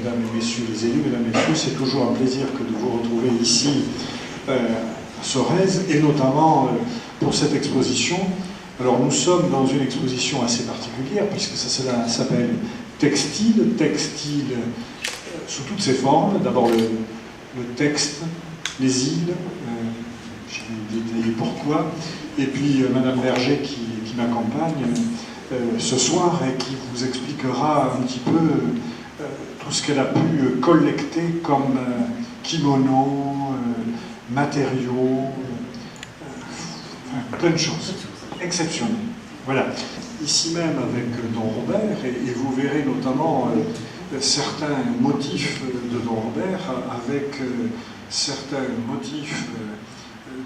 mesdames et messieurs les élus, mesdames et messieurs, c'est toujours un plaisir que de vous retrouver ici à Sorèze, et notamment pour cette exposition. Alors nous sommes dans une exposition assez particulière, puisque ça s'appelle Textile sous toutes ses formes. D'abord le texte, les îles, je vais détailler pourquoi, et puis Madame Berger qui m'accompagne ce soir et qui vous expliquera un petit peu tout ce qu'elle a pu collecter comme kimono, matériaux, plein de choses exceptionnelles. Voilà. Ici même avec Don Robert, et vous verrez notamment certains motifs de Don Robert avec certains motifs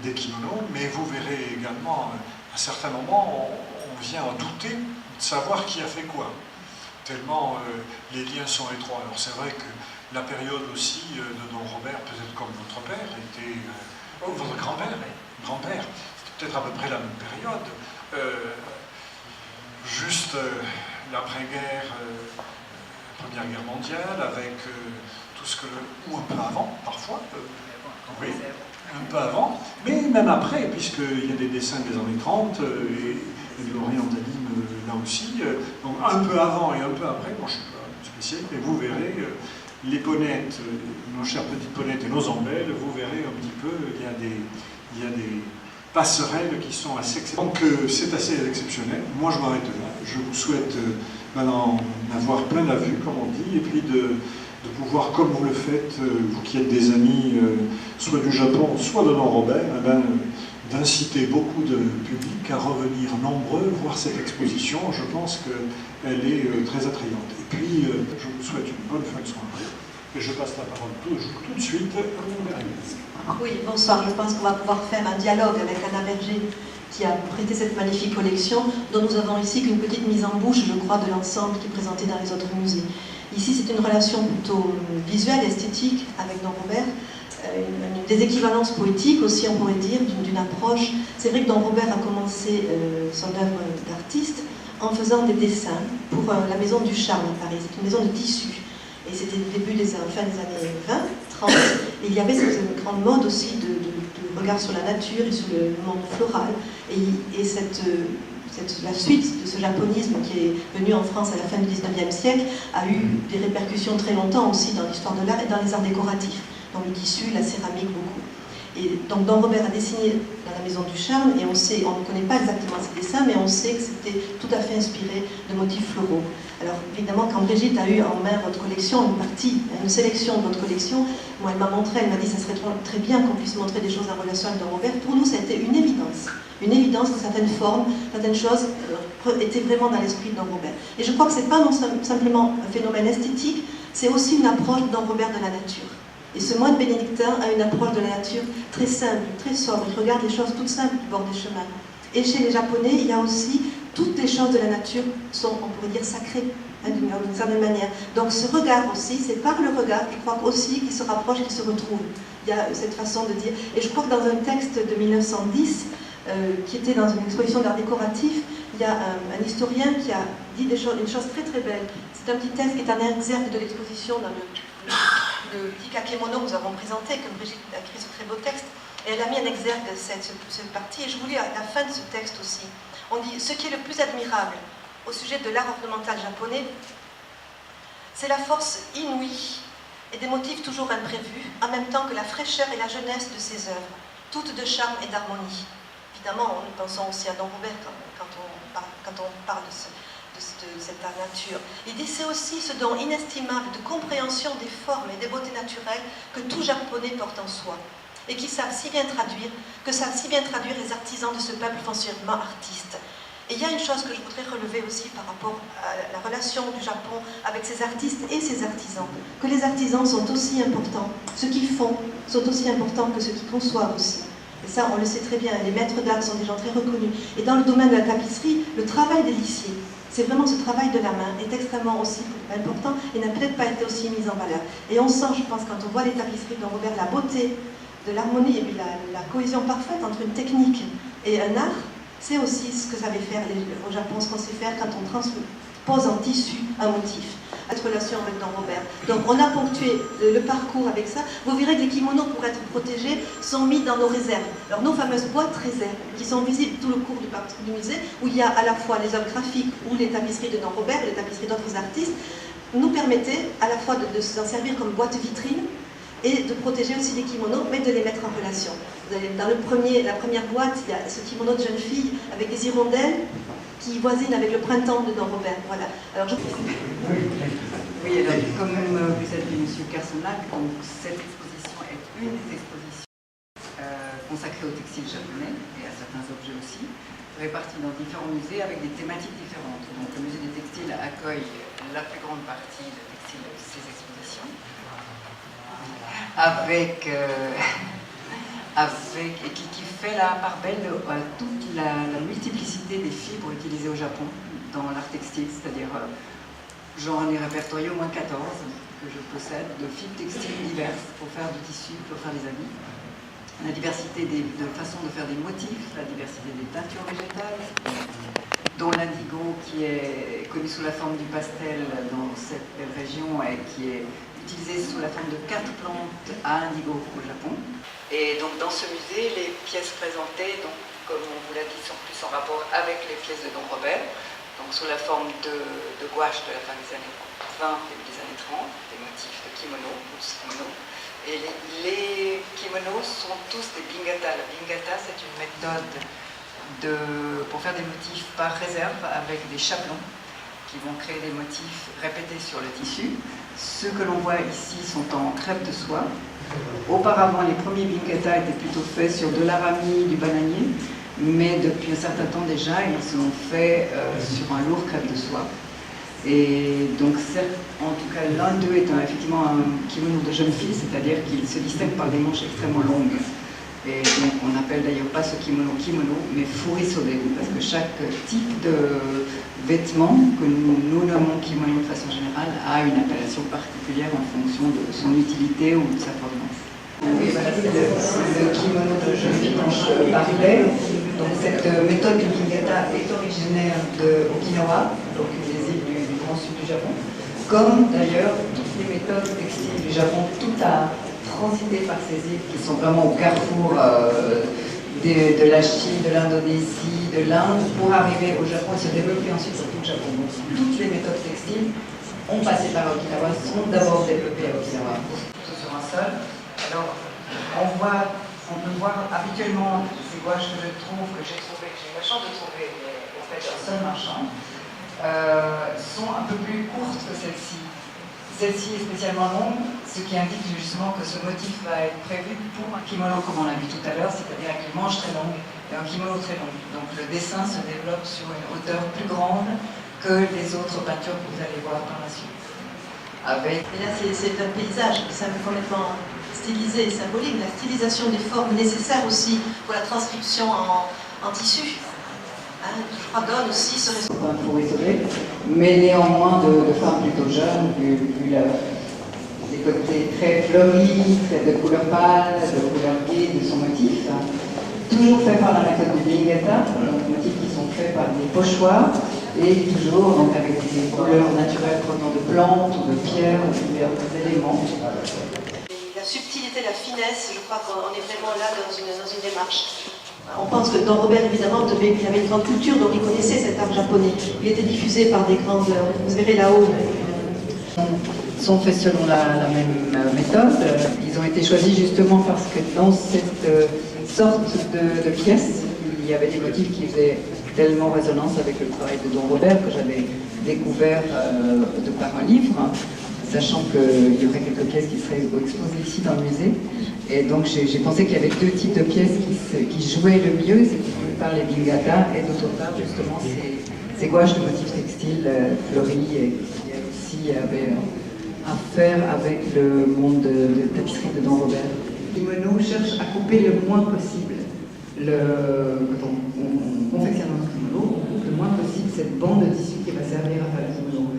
des kimonos, mais vous verrez également à certains moments on vient en douter de savoir qui a fait quoi, tellement les liens sont étroits. Alors c'est vrai que la période aussi de Don Robert, peut-être comme votre père, était... votre grand-père, c'était peut-être à peu près la même période, juste l'après-guerre, Première Guerre mondiale, avec tout ce que... ou un peu avant, parfois, oui, un peu avant, mais même après, puisqu'il y a des dessins des années 30, et de l'orientalisme là aussi, donc un peu avant et un peu après, moi je ne suis pas spécialiste, mais vous verrez les ponnettes, nos chères petites ponnettes et nos ombelles, vous verrez un petit peu, il y a des passerelles qui sont assez exceptionnelles. Donc c'est assez exceptionnel. Moi je m'arrête là. Je vous souhaite maintenant d'avoir plein la vue, comme on dit, et puis de pouvoir, comme vous le faites, vous qui êtes des amis, soit du Japon, soit de Don Robert, d'inciter beaucoup de public à revenir nombreux voir cette exposition. Je pense qu'elle est très attrayante. Et puis, je vous souhaite une bonne fin de soirée. Et je passe la parole tout de suite à Mme Berger. Oui, bonsoir. Je pense qu'on va pouvoir faire un dialogue avec Anna Berger, qui a prêté cette magnifique collection, dont nous avons ici qu'une petite mise en bouche, je crois, de l'ensemble qui est présenté dans les autres musées. Ici, c'est une relation plutôt visuelle, esthétique, avec Don Robert, des équivalences poétiques aussi, on pourrait dire, d'une approche. C'est vrai que Don Robert a commencé son œuvre d'artiste en faisant des dessins pour la Maison du Charme à Paris. C'est une maison de tissu. Et c'était le début fin des années 20, 30. Et il y avait cette grande mode aussi de regard sur la nature et sur le monde floral. Et la suite de ce japonisme qui est venu en France à la fin du 19e siècle a eu des répercussions très longtemps aussi dans l'histoire de l'art et dans les arts décoratifs, dans le tissu, la céramique, beaucoup. Et donc Don Robert a dessiné dans la Maison du Charme, et on ne connaît pas exactement ses dessins, mais on sait que c'était tout à fait inspiré de motifs floraux. Alors évidemment, quand Brigitte a eu en main votre collection, une sélection de votre collection, moi elle m'a montré, elle m'a dit que ça serait très bien qu'on puisse montrer des choses en relation avec Don Robert. Pour nous, ça a été une évidence que certaines formes, certaines choses étaient vraiment dans l'esprit de Don Robert. Et je crois que ce n'est pas non simplement un phénomène esthétique, c'est aussi une approche de Don Robert de la nature. Et ce moine bénédictin a une approche de la nature très simple, très sobre. Il regarde les choses toutes simples du bord des chemins. Et chez les Japonais, il y a aussi toutes les choses de la nature sont, on pourrait dire, sacrées, d'une certaine manière. Donc ce regard aussi, c'est par le regard, je crois aussi, qu'il se rapproche, qu'il se retrouve. Il y a cette façon de dire. Et je crois que dans un texte de 1910, qui était dans une exposition d'art décoratif, il y a un historien qui a dit une chose très très belle. C'est un petit texte qui est un exergue de l'exposition dans le petit kakémono que nous avons présenté, que Brigitte a écrit ce très beau texte, et elle a mis un exergue de cette partie, et je voulais à la fin de ce texte aussi. On dit, ce qui est le plus admirable au sujet de l'art ornemental japonais, c'est la force inouïe et des motifs toujours imprévus, en même temps que la fraîcheur et la jeunesse de ses œuvres, toutes de charme et d'harmonie. Évidemment, nous pensons aussi à Don Robert quand on parle de cette nature. Il dit c'est aussi ce don inestimable de compréhension des formes et des beautés naturelles que tout japonais porte en soi, et qui savent si bien traduire les artisans de ce peuple foncièrement artiste. Et il y a une chose que je voudrais relever aussi par rapport à la relation du Japon avec ses artistes et ses artisans, que les artisans sont aussi importants, ce qu'ils font sont aussi importants que ce qu'ils conçoivent aussi. Et ça, on le sait très bien, les maîtres d'art sont des gens très reconnus. Et dans le domaine de la tapisserie, le travail des lissiers, c'est vraiment ce travail de la main, est extrêmement aussi important et n'a peut-être pas été aussi mis en valeur. Et on sent, je pense, quand on voit les tapisseries de Robert, la beauté de l'harmonie et puis la cohésion parfaite entre une technique et un art, c'est aussi ce que savait faire au Japon, ce qu'on sait faire quand on pose en tissu un motif. Cette relation avec Don Robert. Donc on a ponctué le parcours avec ça. Vous verrez que les kimonos, pour être protégés, sont mis dans nos réserves. Alors nos fameuses boîtes réserves, qui sont visibles tout le cours du musée, où il y a à la fois les œuvres graphiques ou les tapisseries de Don Robert, les tapisseries d'autres artistes, nous permettaient à la fois de s'en servir comme boîte vitrine et de protéger aussi les kimonos, mais de les mettre en relation. Vous allez, dans la première boîte, il y a ce kimono de jeune fille avec des hirondelles qui voisine avec le printemps de Don Robert. Voilà. Alors, Oui, alors comme vous êtes du Monsieur Carsonac, donc cette exposition est une des expositions consacrées au textile japonais et à certains objets aussi, répartis dans différents musées avec des thématiques différentes. Donc le musée des textiles accueille la plus grande partie de textiles de ces expositions, et qui fait la part belle à toute la multiplicité des fibres utilisées au Japon dans l'art textile, c'est-à-dire j'en ai répertorié au moins 14 que je possède, de fibres textiles diverses pour faire du tissu, pour faire des habits. La diversité de façons de faire des motifs, la diversité des teintures végétales, dont l'indigo qui est connu sous la forme du pastel dans cette belle région et qui est utilisé sous la forme de 4 plantes à indigo au Japon. Et donc dans ce musée, les pièces présentées, donc, comme on vous l'a dit, sont plus en rapport avec les pièces de Don Robert, donc sous la forme de gouache de la fin des années 20 et des années 30, des motifs de kimono, et les kimonos sont tous des bingata. La bingata, c'est une méthode pour faire des motifs par réserve avec des chaplons qui vont créer des motifs répétés sur le tissu. Ceux que l'on voit ici sont en crêpe de soie. Auparavant, les premiers bingata étaient plutôt faits sur de l'arami, du bananier, mais depuis un certain temps déjà, ils sont faits sur un lourd crêpe de soie. Et donc, en tout cas, l'un d'eux est effectivement un kimono de jeune fille, c'est-à-dire qu'il se distingue par des manches extrêmement longues. Et donc, on n'appelle d'ailleurs pas ce kimono, mais furisode, parce que chaque type de vêtement que nous nommons kimono de façon générale a une appellation particulière en fonction de son utilité ou de sa provenance. Oui, voilà, c'est le kimono de jeune fille dont je parlais. Donc, cette méthode du bingata est originaire de Okinawa, donc des îles du grand sud du Japon, comme d'ailleurs toutes les méthodes textiles du Japon, tout a transité par ces îles qui sont vraiment au carrefour de la Chine, de l'Indonésie, de l'Inde, pour arriver au Japon et se développer ensuite sur tout le Japon. Donc, toutes les méthodes textiles ont passé par Okinawa, sont d'abord développées à Okinawa, tout sur un sol. Alors, on peut voir habituellement ces gouaches que j'ai eu la chance de trouver auprès d'un seul marchand, sont un peu plus courtes que celle-ci. Celle-ci est spécialement longue, ce qui indique justement que ce motif va être prévu pour un kimono comme on l'a vu tout à l'heure, c'est-à-dire avec les manches très longues et un kimono très long. Donc le dessin se développe sur une hauteur plus grande que les autres peintures que vous allez voir par la suite. Et là, c'est un paysage, c'est complètement stylisé et symbolique, la stylisation des formes nécessaires aussi pour la transcription en tissu. Je crois donne aussi ce résultat. Pour isoler, mais néanmoins de femmes plutôt jeunes, vu les côtés très fleuris, très de couleurs pâles, de couleurs gaies de son motif. Toujours fait par la méthode du bingata, donc motifs qui sont faits par des pochoirs, et toujours donc, avec des couleurs naturelles provenant de plantes ou de pierres ou divers éléments. La subtilité, la finesse, je crois qu'on est vraiment là dans une démarche. On pense que Don Robert, évidemment, il avait une grande culture, donc il connaissait cet art japonais. Il était diffusé par des grandes... Vous verrez là-haut. Ils sont faits selon la même méthode. Ils ont été choisis justement parce que dans cette sorte de pièces, il y avait des motifs qui faisaient tellement résonance avec le travail de Don Robert que j'avais découvert de par un livre, sachant qu'il y aurait quelques pièces qui seraient exposées ici dans le musée. Et donc j'ai pensé qu'il y avait deux types de pièces qui jouaient le mieux, c'est d'une part les bingata et d'autre part justement ces gouaches de motifs textiles fleuris et qui elles aussi avaient à faire avec le monde de tapisserie de Don Robert. Kimono cherche à couper le moins possible. Quand on confectionne un kimono, on coupe le moins possible cette bande de tissu qui va servir à faire le kimono.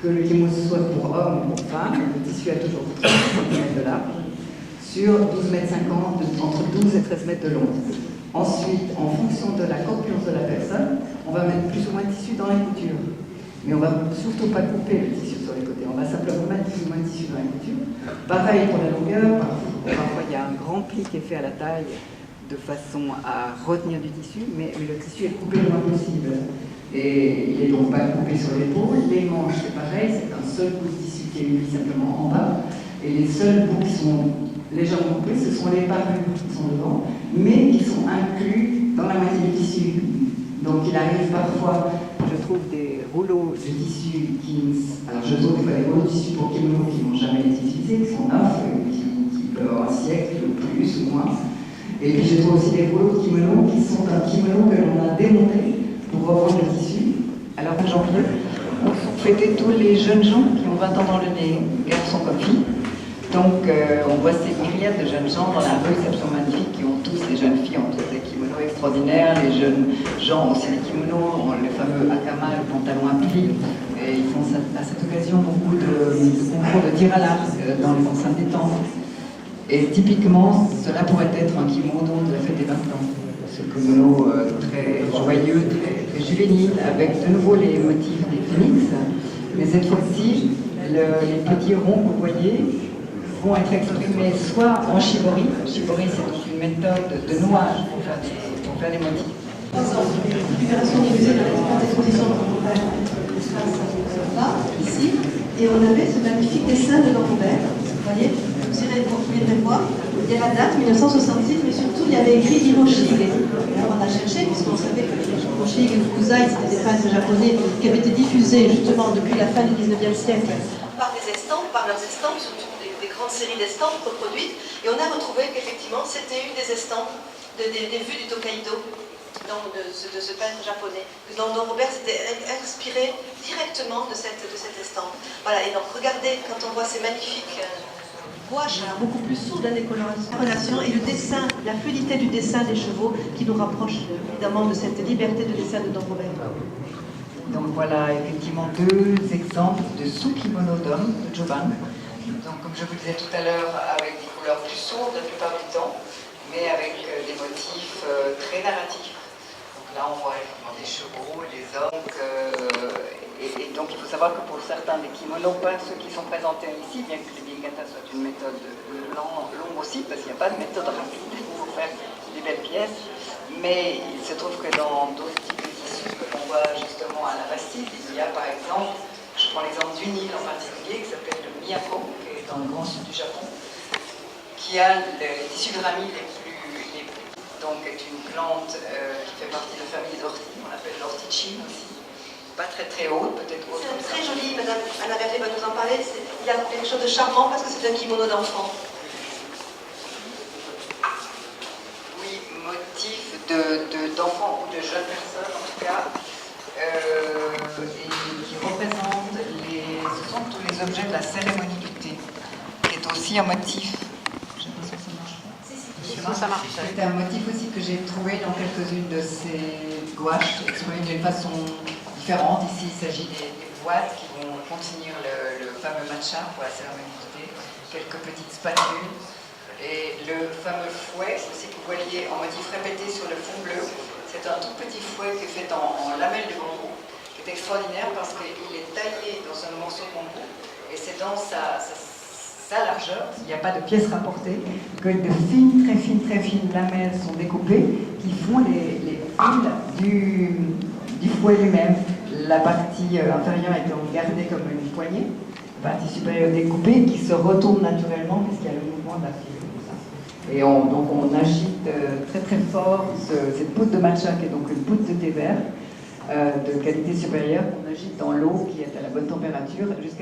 Que le kimono soit pour homme ou pour femme, le tissu a toujours 30 cm de large, sur 12,50 m, entre 12 et 13 mètres de long. Ensuite, en fonction de la corpulence de la personne, on va mettre plus ou moins de tissu dans la couture. Mais on ne va surtout pas couper le tissu sur les côtés, on va simplement mettre plus ou moins de tissu dans la couture. Pareil pour la longueur, parfois il y a un grand pli qui est fait à la taille de façon à retenir du tissu, mais le tissu est coupé le moins possible. Et il n'est donc pas coupé sur l'épaule. Les manches, c'est pareil, c'est un seul bout de tissu qui est mis simplement en bas. Et les seuls bouts qui sont légèrement coupés, ce sont les parures qui sont devant, mais qui sont inclus dans la moitié du tissu. Donc il arrive parfois, je trouve des rouleaux de tissu alors je trouve des rouleaux de tissu pour kimono qui n'ont jamais été utilisés, qui sont neufs, qui peuvent avoir un siècle ou plus ou moins. Et puis je trouve aussi des rouleaux de kimono qui sont un kimono que l'on a démonté pour reprendre le tissu. Alors en janvier, on fêtait tous les jeunes gens qui ont 20 ans dans le nez, garçons comme filles. Donc on voit ces myriades de jeunes gens dans la rue, c'est absolument magnifique, qui ont tous, les jeunes filles ont tous des kimonos extraordinaires, les jeunes gens ont aussi des kimonos, ont le fameux akama, le pantalon à plis, et ils font à cette occasion beaucoup de concours de tir à l'arc dans les enceintes des temples. Et typiquement, cela pourrait être un kimono de la fête des 20 ans. Ce kimono très joyeux, très juvénile, avec de nouveau les motifs des phénix, mais cette fois-ci, les petits ronds que vous voyez vont être exprimés soit en shibori. Shibori, c'est donc une méthode de nouage pour faire des motifs. Libération du musée de l'espace d'exposition là, ici, et on avait ce magnifique dessin de Robert. Vous voyez, vous viendrez voir, il y a la date 1966, mais surtout il y avait écrit Hiroshige. Alors on a cherché, puisqu'on savait que Hiroshige et Fukuzai, c'était des peintres japonais qui avaient été diffusés justement depuis la fin du 19e siècle par leurs estampes, surtout des grandes séries d'estampes reproduites, et on a retrouvé qu'effectivement c'était une des estampes des vues du Tokaido, de ce peintre japonais, dont Robert s'était inspiré directement de cette estampe. Voilà, et donc regardez, quand on voit ces magnifiques gouaches, beaucoup plus sourdes, la décoloration et le dessin, la fluidité du dessin des chevaux qui nous rapproche évidemment de cette liberté de dessin de Don Robert. Donc voilà effectivement deux exemples de sous-kimono d'homme de Joban. Donc comme je vous disais tout à l'heure, avec des couleurs plus sourdes la plupart du temps, mais avec des motifs très narratifs. Donc là on voit des chevaux, des hommes, et donc il faut savoir que pour certains des kimonos, pas ceux qui sont présentés ici, bien que les bigata soit une méthode longue aussi, parce qu'il n'y a pas de méthode rapide pour faire des belles pièces, mais il se trouve que dans d'autres types de tissus que l'on voit justement à la Bastide, il y a par exemple, je prends l'exemple d'une île en particulier qui s'appelle le Miyako, qui est dans le grand sud du Japon, qui a les tissus de rami les plus donc est une plante qui fait partie de la famille d'orties, on l'appelle l'orticine aussi, pas très très haute, peut-être haute. C'est très joli, Madame Anna Berger va nous en parler, il y a quelque chose de charmant parce que c'est un kimono d'enfant. Oui, motif d'enfants ou de jeunes personnes en tout cas, et qui représentent ce sont tous les objets de la cérémonie du thé, qui est aussi un motif. Ça marche. C'était un motif aussi que j'ai trouvé dans quelques-unes de ces gouaches, exprimées d'une façon différente. Ici, il s'agit des boîtes qui vont contenir le fameux matcha pour la cérémonie du thé, quelques petites spatules, et le fameux fouet aussi que vous voyez en motif répété sur le fond bleu. C'est un tout petit fouet qui est fait en lamelles de bambou, qui est extraordinaire parce qu'il est taillé dans un morceau de bambou, et c'est dans sa largeur, il n'y a pas de pièces rapportées, que de très fines lamelles sont découpées qui font les fils du fouet lui-même. La partie inférieure étant gardée comme une poignée, la partie supérieure découpée qui se retourne naturellement puisqu'il y a le mouvement de la file. Et donc on agite très fort cette poudre de matcha qui est donc une poudre de thé vert de qualité supérieure qu'on agite dans l'eau qui est à la bonne température jusqu'à